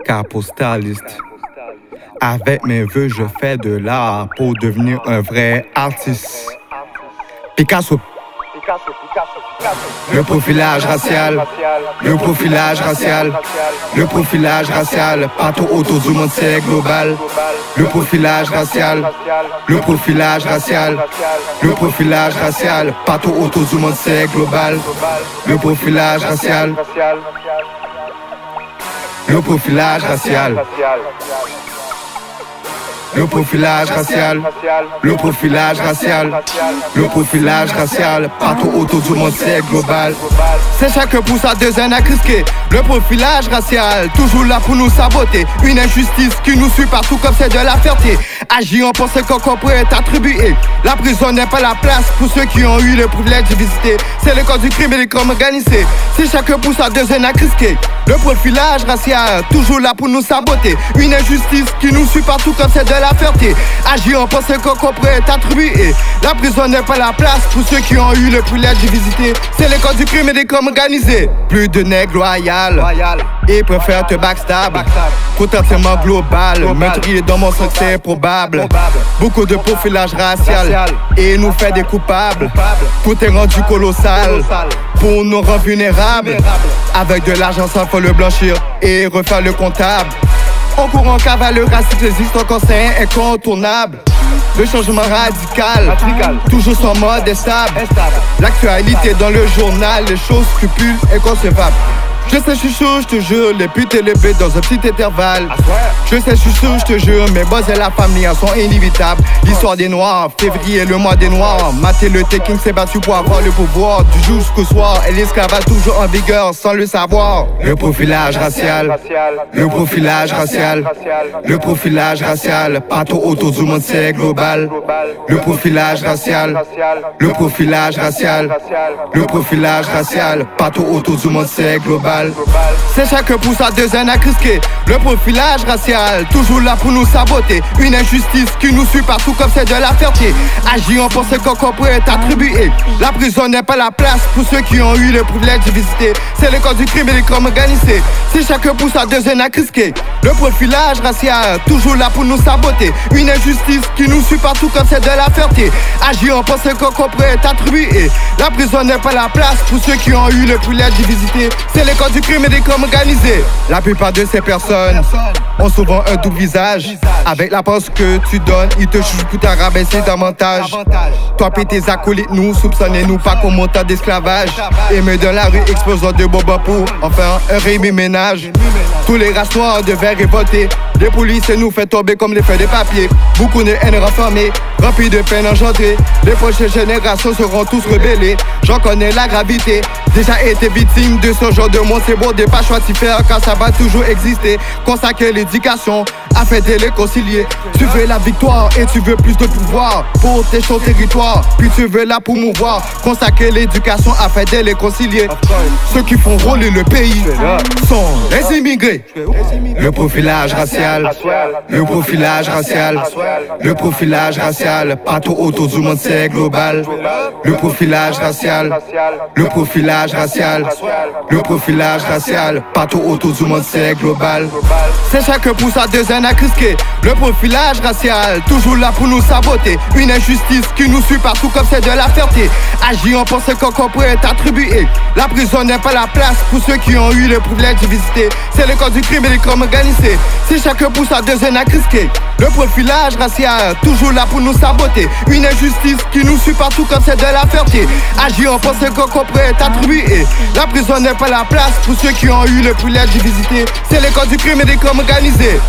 Carte postaliste. Avec mes vœux, je fais de l'art pour devenir un vrai artiste. Picasso. Le profilage racial, le profilage racial, le profilage racial, partout autour du monde c'est global. Le profilage racial, le profilage racial, le profilage racial, partout autour du monde c'est global. Le profilage racial, le profilage racial. Le profilage racial, le profilage racial, le profilage racial, partout autour du monde c'est global. C'est chaque pouce à deux à crisquer. Le profilage racial, toujours là pour nous saboter. Une injustice qui nous suit partout comme c'est de la fierté. Agir en pensant qu'on pourrait être attribué. La prison n'est pas la place pour ceux qui ont eu le privilège de visiter. C'est le code du crime et les crimes organisés. C'est chaque pouce à deux à crisquer. Le profilage racial, toujours là pour nous saboter. Une injustice qui nous suit partout comme c'est de la fierté. Agir en pensant qu'on pourrait être attribué. La prison n'est pas la place pour ceux qui ont eu le privilège de visiter. C'est le code du crime et des crimes organisés. Plus de nègres loyales et préfèrent te backstab. Potentiellement global, meurtrier dans mon sens c'est probable. Beaucoup de profilage racial et nous fait des coupables. Tout est rendu colossal pour nous rendre vulnérables. Avec de l'argent ça faut le blanchir et refaire le comptable. On court en cavale, le racisme existe encore, c'est incontournable. Le changement radical, toujours sans mode est stable. L'actualité dans le journal, les choses scrupules inconcevables. Je sais, je suis chaud, je te jure, les putes et les bêtes dans un petit intervalle. Je sais, je suis chaud, je te jure, mes boss et la famille sont inévitables. L'histoire des noirs, février, le mois des noirs. Martin Luther King s'est battu pour avoir le pouvoir du jour jusqu'au soir. Et l'esclavage toujours en vigueur sans le savoir. Le profilage racial, le profilage racial, le profilage racial, partout autour du monde c'est global. Le profilage racial, le profilage racial, le profilage racial, partout autour du monde c'est global. C'est chaque pouce à deux à crisquer. Le profilage racial, toujours là pour nous saboter. Une injustice qui nous suit partout comme c'est de la fierté. Agir en pensant qu'on pourrait être attribué. La prison n'est pas la place pour ceux qui ont eu le privilège de visiter. C'est le code du crime et les crimes organisés. C'est chaque pouce à deux à crisquer. Le profilage racial, toujours là pour nous saboter. Une injustice qui nous suit partout comme c'est de la fierté. Agir en pensant qu'on pourrait être attribué. La prison n'est pas la place pour ceux qui ont eu le privilège de visiter. C'est le code du crime et des crimes organisés. La plupart de ces personnes ont souvent un double visage. Avec la force que tu donnes, ils te jugent pour te rabaisser davantage. Toi et tes acolytes, nous soupçonnez-nous pas comme montant d'esclavage. Et me dans la rue explosant de boba pour enfin un réménage. Tous les races noires devaient révolter. Les polices nous fait tomber comme les feuilles de papier. Beaucoup de haine renfermée, remplis de peine engendrée. Les prochaines générations seront tous rebellés. J'en connais la gravité. Déjà été victime de ce genre de monde, c'est bon de pas choisir faire car ça va toujours exister. Consacrer l'éducation afin de les concilier. Tu veux la victoire et tu veux plus de pouvoir pour tes chauds territoires. Puis tu veux la promouvoir. Consacrer l'éducation afin de les concilier. Ceux qui font rouler le pays sont les immigrés. Le profilage racial, le profilage racial, le profilage racial, partout autour du monde c'est global. Le profilage racial, le profilage racial, le profilage racial, partout autour du monde c'est global. C'est chaque pouce à deux à crisquer. Le profilage racial, toujours là pour nous saboter. Une injustice qui nous suit partout comme c'est de la fierté. Agir en pensant qu'on pourrait être attribué. La prison n'est pas la place pour ceux qui ont eu le privilège de visiter. C'est le code du crime et les crimes organisés. C'est chaque pouce à deux à crisquer. Le profilage racial, toujours là pour nous saboter. Une injustice qui nous suit partout comme c'est de la fierté. Agir en pensant qu'on pourrait être attribué. La prison n'est pas la place pour ceux qui ont eu le privilège de visiter. C'est le code du crime et des crimes organisés.